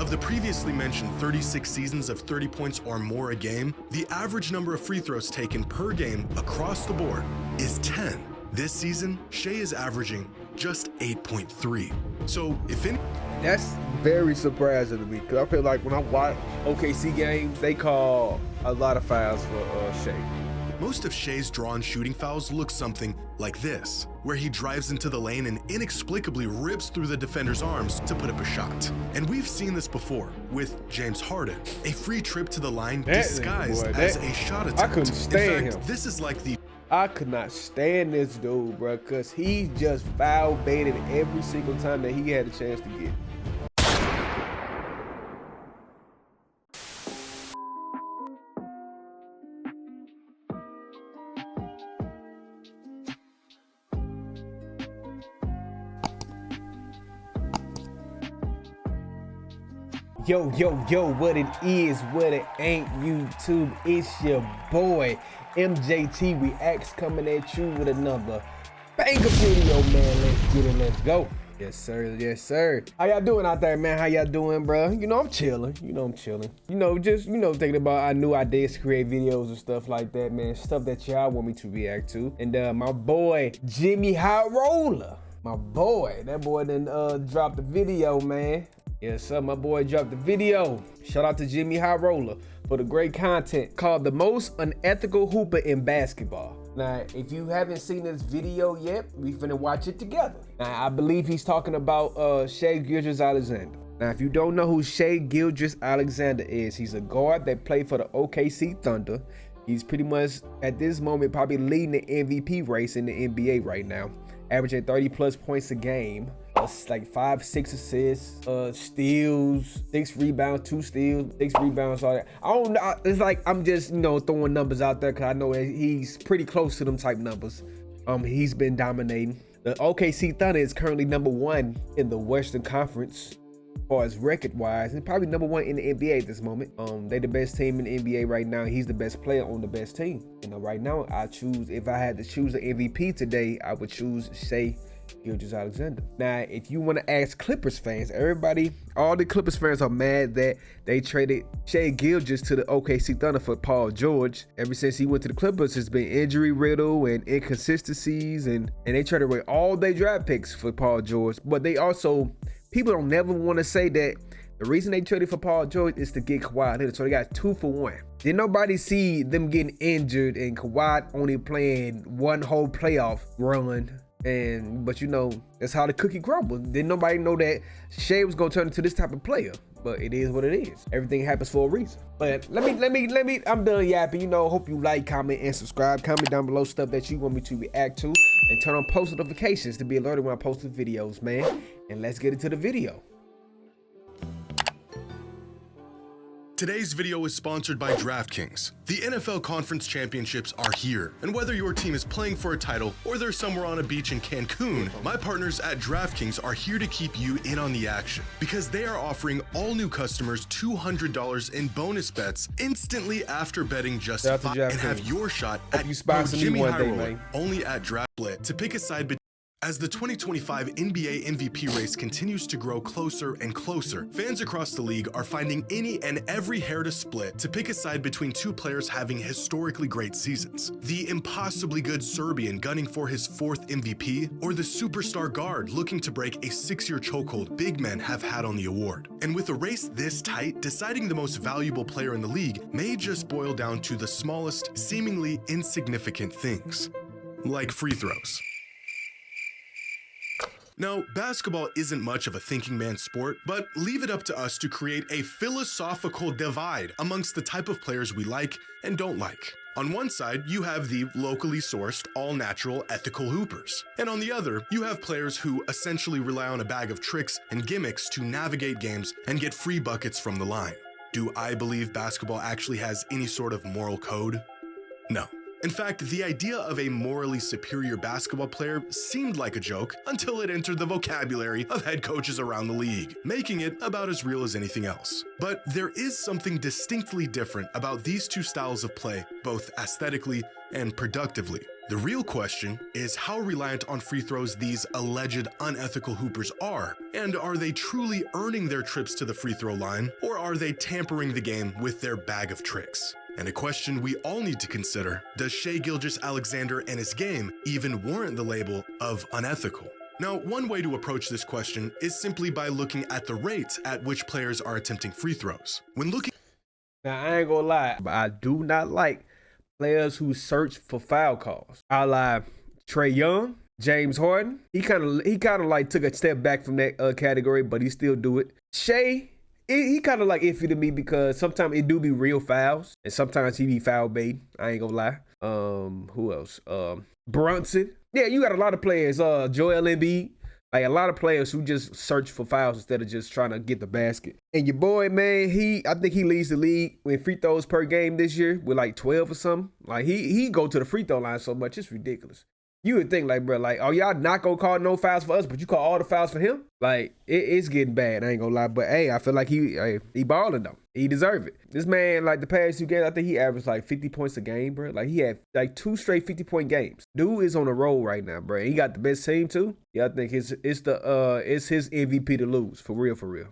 Of the previously mentioned 36 seasons of 30 points or more a game, the average number of free throws taken per game across the board is 10. This season, Shai is averaging just 8.3. So if any... That's very surprising to me, because I feel like when I watch OKC games, they call a lot of fouls for Shai. Most of Shai's drawn shooting fouls look something like this, where he drives into the lane and inexplicably rips through the defender's arms to put up a shot. And we've seen this before with James Harden, a free trip to the line disguised as a shot attempt. I couldn't stand him. This is like the... I could not stand this dude, bro, because he just foul baited every single time that he had a chance to get. Yo, what it is, what it ain't, YouTube. It's your boy, MJT Reacts, coming at you with another banger video, man. Let's get it, let's go. Yes, sir, yes, sir. How y'all doing out there, man? How y'all doing, bro? You know, I'm chilling. Just, thinking about new ideas to create videos and stuff like that, man. Stuff that y'all want me to react to. And my boy, Jimmy High Roller. My boy, that boy done dropped the video, man. Yes, sir, my boy dropped the video. Shout out to Jimmy High Roller for the great content called The Most Unethical Hooper in Basketball. Now, if you haven't seen this video yet, we finna watch it together. Now, I believe he's talking about Shai Gilgeous-Alexander. Now, if you don't know who Shai Gilgeous-Alexander is, he's a guard that played for the OKC Thunder. He's pretty much, at this moment, probably leading the MVP race in the NBA right now, averaging 30+ points a game. Like 5-6 assists, steals, 6 rebounds, 2 steals, 6 rebounds, all that. I don't know. It's like I'm just, throwing numbers out there because I know he's pretty close to them type numbers. He's been dominating. The OKC Thunder is currently #1 in the Western Conference as far as record-wise, and probably #1 in the NBA at this moment. They the best team in the NBA right now. He's the best player on the best team. Right now, if I had to choose an MVP today, I would choose Shai Gilgeous-Alexander. Now, if you want to ask Clippers fans, all the Clippers fans are mad that they traded Shai Gilgeous to the OKC Thunder for Paul George. Ever since he went to the Clippers, it's been injury riddle and inconsistencies, and they traded away all their draft picks for Paul George. But people don't never want to say that the reason they traded for Paul George is to get Kawhi Leonard, so they got 2 for 1. Did nobody see them getting injured and Kawhi only playing one whole playoff run? But that's how the cookie crumbles. Didn't nobody know that Shai was gonna turn into this type of player, but it is what it is. Everything happens for a reason. But let me, I'm done yapping. Hope you like, comment, and subscribe. Comment down below stuff that you want me to react to, and turn on post notifications to be alerted when I post the videos, man. And let's get into the video. Today's video is sponsored by DraftKings. The NFL Conference Championships are here, and whether your team is playing for a title or they're somewhere on a beach in Cancun, my partners at DraftKings are here to keep you in on the action, because they are offering all new customers $200 in bonus bets instantly after betting just $5, and have your shot at Jimmy High Roller only at DraftBlit to pick a side between. As the 2025 NBA MVP race continues to grow closer and closer, fans across the league are finding any and every hair to split to pick a side between 2 players having historically great seasons. The impossibly good Serbian gunning for his 4th MVP, or the superstar guard looking to break a 6-year chokehold big men have had on the award. And with a race this tight, deciding the most valuable player in the league may just boil down to the smallest, seemingly insignificant things, like free throws. Now, basketball isn't much of a thinking man's sport, but leave it up to us to create a philosophical divide amongst the type of players we like and don't like. On one side, you have the locally sourced, all-natural, ethical hoopers. And on the other, you have players who essentially rely on a bag of tricks and gimmicks to navigate games and get free buckets from the line. Do I believe basketball actually has any sort of moral code? No. In fact, the idea of a morally superior basketball player seemed like a joke until it entered the vocabulary of head coaches around the league, making it about as real as anything else. But there is something distinctly different about these 2 styles of play, both aesthetically and productively. The real question is how reliant on free throws these alleged unethical hoopers are, and are they truly earning their trips to the free throw line, or are they tampering the game with their bag of tricks? And a question we all need to consider, does Shai Gilgeous-Alexander and his game even warrant the label of unethical? Now, one way to approach this question is simply by looking at the rates at which players are attempting free throws. When looking Now, I ain't gonna lie, but I do not like players who search for foul calls. I like Trae Young, James Harden. He kind of like took a step back from that category, but he still do it. Shai, he kind of like iffy to me because sometimes it do be real fouls, and sometimes he be foul bait. I ain't gonna lie. Who else? Brunson. Yeah, you got a lot of players. Joel Embiid. Like a lot of players who just search for fouls instead of just trying to get the basket. And your boy, man, I think he leads the league in free throws per game this year with like 12 or something. Like he go to the free throw line so much, it's ridiculous. You would think like, bro, like, oh, y'all not gonna call no fouls for us, but you call all the fouls for him? Like, it's getting bad, I ain't gonna lie. But hey, I feel like he balling though. He deserve it. This man, like the past 2 games, I think he averaged like 50 points a game, bro. Like he had like 2 straight 50-point games. Dude is on a roll right now, bro. He got the best team too. Yeah, I think it's his MVP to lose, for real, for real.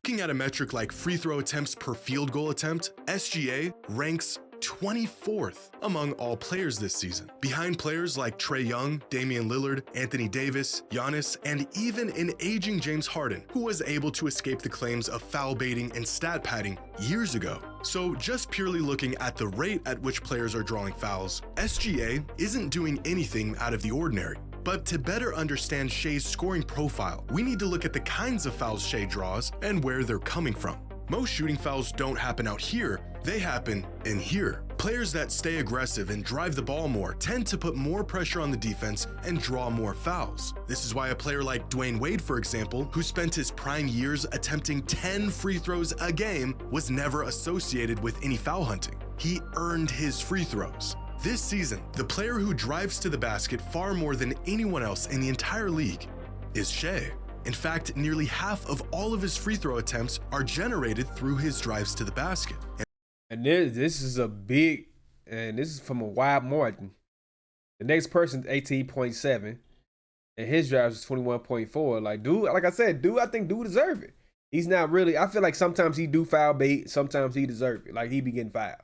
Looking at a metric like free throw attempts per field goal attempt, SGA ranks 24th among all players this season, behind players like Trae Young, Damian Lillard, Anthony Davis, Giannis, and even an aging James Harden, who was able to escape the claims of foul baiting and stat padding years ago. So just purely looking at the rate at which players are drawing fouls, SGA isn't doing anything out of the ordinary. But to better understand Shai's scoring profile, we need to look at the kinds of fouls Shai draws and where they're coming from. Most shooting fouls don't happen out here, they happen in here. Players that stay aggressive and drive the ball more tend to put more pressure on the defense and draw more fouls. This is why a player like Dwayne Wade, for example, who spent his prime years attempting 10 free throws a game, was never associated with any foul hunting. He earned his free throws. This season, the player who drives to the basket far more than anyone else in the entire league is Shai. In fact, nearly half of all of his free throw attempts are generated through his drives to the basket. And this is a big, and this is from a wide margin. The next person's 18.7, and his drives is 21.4. Like, dude, like I said, I think dude deserve it. He's not really, I feel like sometimes he do foul bait, sometimes he deserve it. Like, he be getting fouled.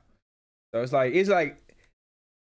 So it's like,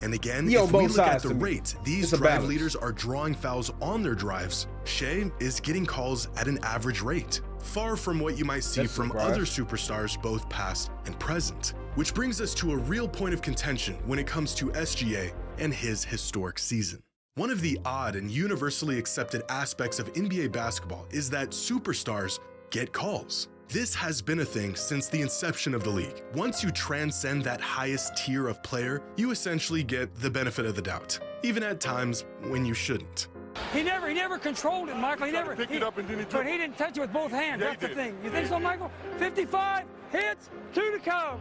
and again, if we look at the rate these drive leaders are drawing fouls on their drives, Shai is getting calls at an average rate, far from what you might see from other superstars both past and present. Which brings us to a real point of contention when it comes to SGA and his historic season. One of the odd and universally accepted aspects of NBA basketball is that superstars get calls. This has been a thing since the inception of the league. Once you transcend that highest tier of player, you essentially get the benefit of the doubt, even at times when you shouldn't. He never controlled it, Michael. He never picked it up and then but he didn't touch it with both hands. That's the thing. You think so, Michael? 55 hits, 2 to come.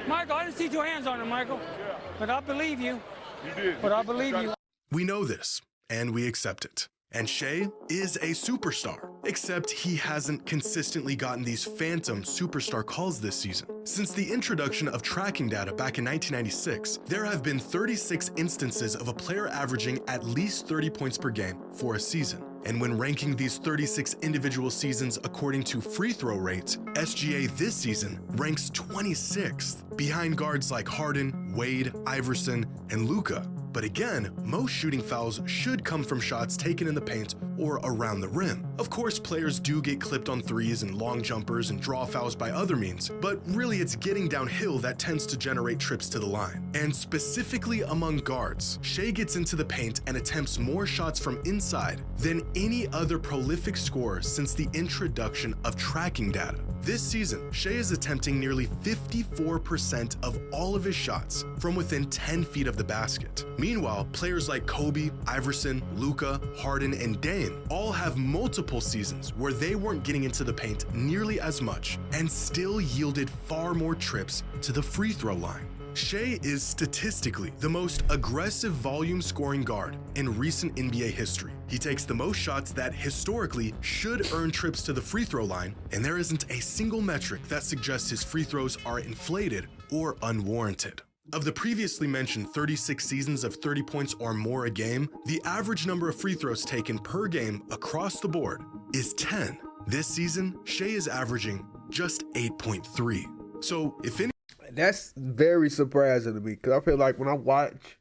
Michael, I didn't see 2 hands on him, Michael. Yeah. But I believe you. You did. But I believe you. We know this, and we accept it. And Shai is a superstar, except he hasn't consistently gotten these phantom superstar calls this season. Since the introduction of tracking data back in 1996, there have been 36 instances of a player averaging at least 30 points per game for a season. And when ranking these 36 individual seasons according to free throw rates, SGA this season ranks 26th, behind guards like Harden, Wade, Iverson, and Luka. But again, most shooting fouls should come from shots taken in the paint or around the rim. Of course, players do get clipped on threes and long jumpers and draw fouls by other means, but really it's getting downhill that tends to generate trips to the line. And specifically among guards, Shai gets into the paint and attempts more shots from inside than any other prolific scorer since the introduction of tracking data. This season, Shai is attempting nearly 54% of all of his shots from within 10 feet of the basket. Meanwhile, players like Kobe, Iverson, Luka, Harden, and Dame all have multiple seasons where they weren't getting into the paint nearly as much and still yielded far more trips to the free throw line. Shai is statistically the most aggressive volume scoring guard in recent NBA history. He takes the most shots that historically should earn trips to the free throw line, and there isn't a single metric that suggests his free throws are inflated or unwarranted. Of the previously mentioned 36 seasons of 30 points or more a game, the average number of free throws taken per game across the board is 10. This season, Shai is averaging just 8.3. So if any... That's very surprising to me, because I feel like when I watch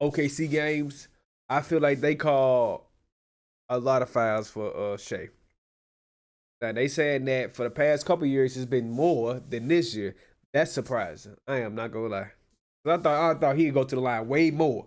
OKC games, I feel like they call a lot of fouls for Shai. Now, they saying that for the past couple years, it's been more than this year. That's surprising. I am not gonna lie. I thought he'd go to the line way more.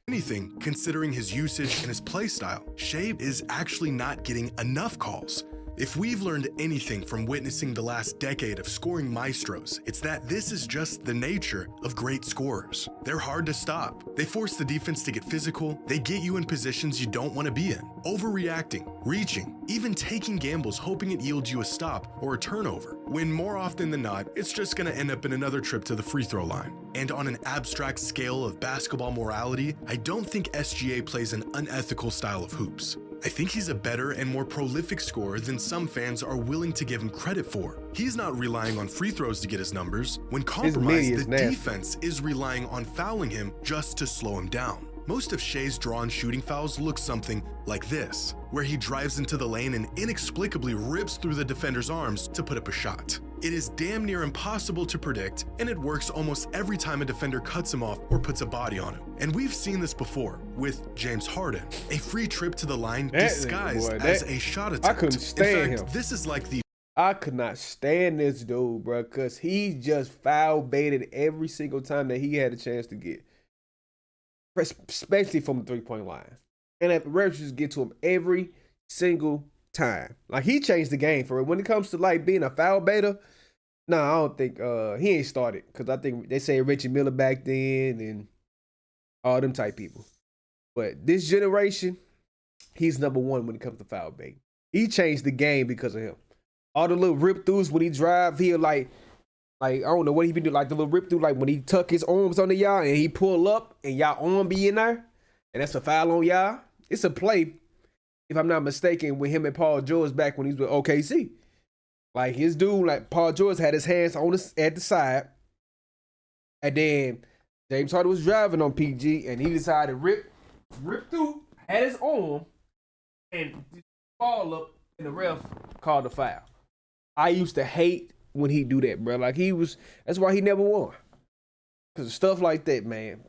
Anything, considering his usage and his play style, Shai is actually not getting enough calls. If we've learned anything from witnessing the last decade of scoring maestros, it's that this is just the nature of great scorers. They're hard to stop. They force the defense to get physical. They get you in positions you don't want to be in. Overreacting, reaching, even taking gambles hoping it yields you a stop or a turnover, when more often than not, it's just going to end up in another trip to the free throw line. And on an abstract scale of basketball morality, I don't think SGA plays an unethical style of hoops. I think he's a better and more prolific scorer than some fans are willing to give him credit for. He's not relying on free throws to get his numbers. When compromised, the defense is relying on fouling him just to slow him down. Most of Shai's drawn shooting fouls look something like this, where he drives into the lane and inexplicably rips through the defender's arms to put up a shot. It is damn near impossible to predict, and it works almost every time a defender cuts him off or puts a body on him. And we've seen this before with James Harden, a free trip to the line disguised as a shot attempt. I couldn't stand him. This is like the... I could not stand this dude, bro, because he just foul baited every single time that he had a chance to get, especially from the three-point line. And the refs just get to him every single time. Like, he changed the game for it. When it comes to like being a foul baiter, no, I don't think he ain't started, because I think they say Richie Miller back then and all them type people. But this generation, he's number one when it comes to foul bait. He changed the game because of him. All the little rip throughs when he drive, he'll like I don't know what he be doing, like the little rip through, like when he tuck his arms under y'all and he pull up and y'all arm be in there, and that's a foul on y'all. It's a play, if I'm not mistaken, with him and Paul George back when he was with OKC. Like, his dude, like Paul George had his hands on at the side, and then James Harden was driving on PG, and he decided to rip through, had his arm, and fall up, and the ref called the foul. I used to hate when he do that, bro. Like, that's why he never won. Because of stuff like that, man.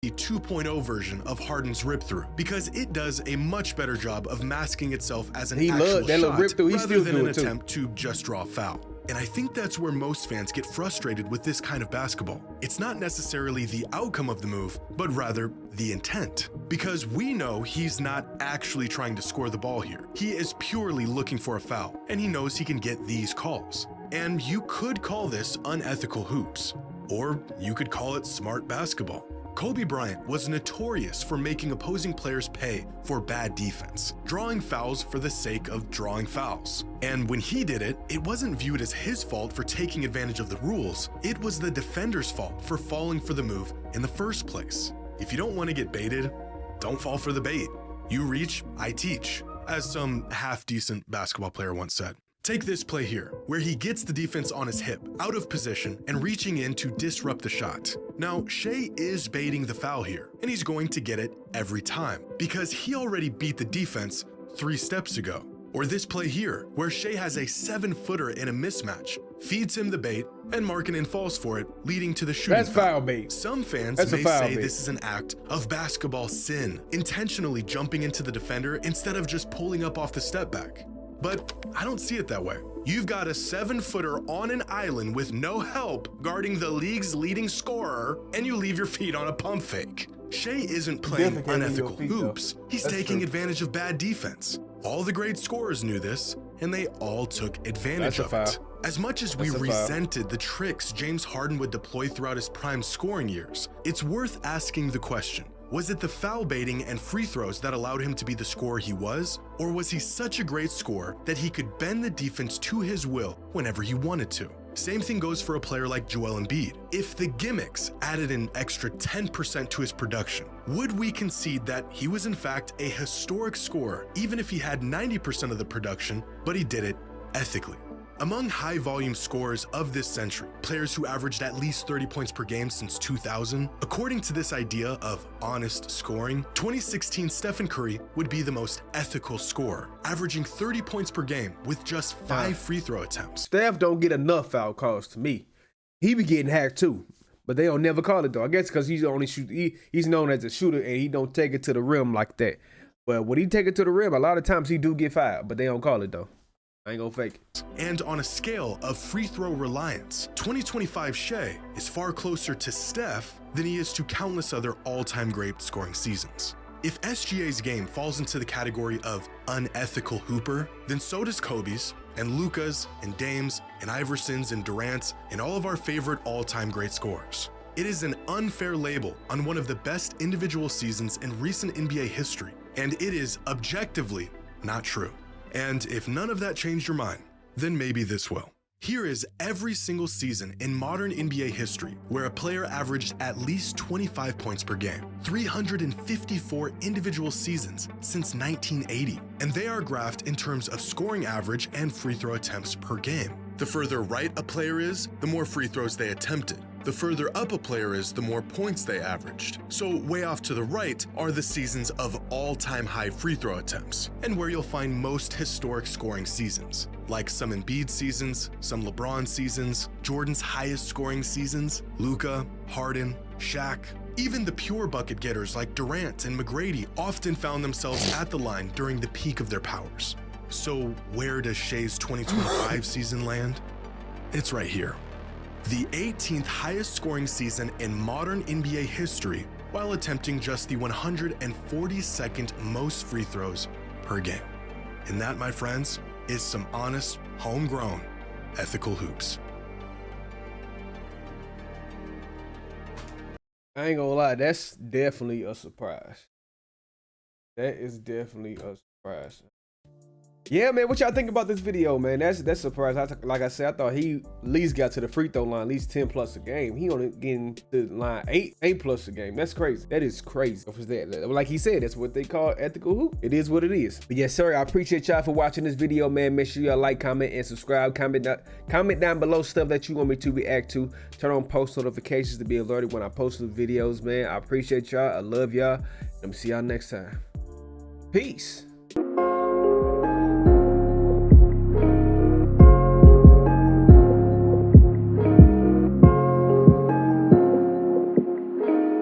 The 2.0 version of Harden's rip-through, because it does a much better job of masking itself as an actual shot rather than an attempt to just draw a foul. And I think that's where most fans get frustrated with this kind of basketball. It's not necessarily the outcome of the move, but rather the intent. Because we know he's not actually trying to score the ball here. He is purely looking for a foul, and he knows he can get these calls. And you could call this unethical hoops, or you could call it smart basketball. Kobe Bryant was notorious for making opposing players pay for bad defense, drawing fouls for the sake of drawing fouls. And when he did it, it wasn't viewed as his fault for taking advantage of the rules. It was the defender's fault for falling for the move in the first place. If you don't want to get baited, don't fall for the bait. You reach, I teach, as some half-decent basketball player once said. Take this play here, where he gets the defense on his hip, out of position, and reaching in to disrupt the shot. Now, Shai is baiting the foul here, and he's going to get it every time, because he already beat the defense 3 steps ago. Or this play here, where Shai has a 7-footer in a mismatch, feeds him the bait, and Markkanen falls for it, leading to the shooting That's foul bait. Some fans may say this is an act of basketball sin, intentionally jumping into the defender instead of just pulling up off the step back. But I don't see it that way. You've got a 7-footer on an island with no help guarding the league's leading scorer, and you leave your feet on a pump fake. Shai isn't playing unethical hoops. He's taking advantage of bad defense. All the great scorers knew this, and they all took advantage of it. As much as we resented the tricks James Harden would deploy throughout his prime scoring years, it's worth asking the question, was it the foul baiting and free throws that allowed him to be the scorer he was? Or was he such a great scorer that he could bend the defense to his will whenever he wanted to? Same thing goes for a player like Joel Embiid. If the gimmicks added an extra 10% to his production, would we concede that he was in fact a historic scorer, even if he had 90% of the production, but he did it ethically? Among high-volume scorers of this century, players who averaged at least 30 points per game since 2000, according to this idea of honest scoring, 2016 Stephen Curry would be the most ethical scorer, averaging 30 points per game with just 5 free throw attempts. Steph don't get enough foul calls to me. He be getting hacked too, but they don't never call it though. I guess because he's only he's known as a shooter and he don't take it to the rim like that. But when he take it to the rim, a lot of times he do get fouled, but they don't call it though. I ain't gonna fake it. And on a scale of free throw reliance, 2025 Shea is far closer to Steph than he is to countless other all-time great scoring seasons. If SGA's game falls into the category of unethical hooper, then so does Kobe's and Luka's and Dame's and Iverson's and Durant's and all of our favorite all-time great scorers. It is an unfair label on one of the best individual seasons in recent NBA history, and it is objectively not true. And if none of that changed your mind, then maybe this will. Here is every single season in modern NBA history where a player averaged at least 25 points per game. 354 individual seasons since 1980. And they are graphed in terms of scoring average and free throw attempts per game. The further right a player is, the more free throws they attempted. The further up a player is, the more points they averaged. So way off to the right are the seasons of all-time high free throw attempts, and where you'll find most historic scoring seasons, like some Embiid seasons, some LeBron seasons, Jordan's highest scoring seasons, Luka, Harden, Shaq. Even the pure bucket getters like Durant and McGrady often found themselves at the line during the peak of their powers. So where does Shea's 2025 season land? It's right here. The 18th highest scoring season in modern NBA history, while attempting just the 142nd most free throws per game. And that, my friends, is some honest, homegrown, ethical hoops. I ain't gonna lie, that's definitely a surprise. That is definitely a surprise. Yeah, man, what y'all think about this video, man? That's a surprise. Like I said, I thought he at least got to the free throw line at least 10 plus a game. He only getting to the line 8 plus a game. That's crazy. That is crazy. Like he said, that's what they call ethical hoop. It is what it is. But yes, sir, I appreciate y'all for watching this video, man. Make sure y'all like, comment, and subscribe. Comment down below stuff that you want me to react to. Turn on post notifications to be alerted when I post the videos, man. I appreciate y'all. I love y'all. Let me see y'all next time. Peace.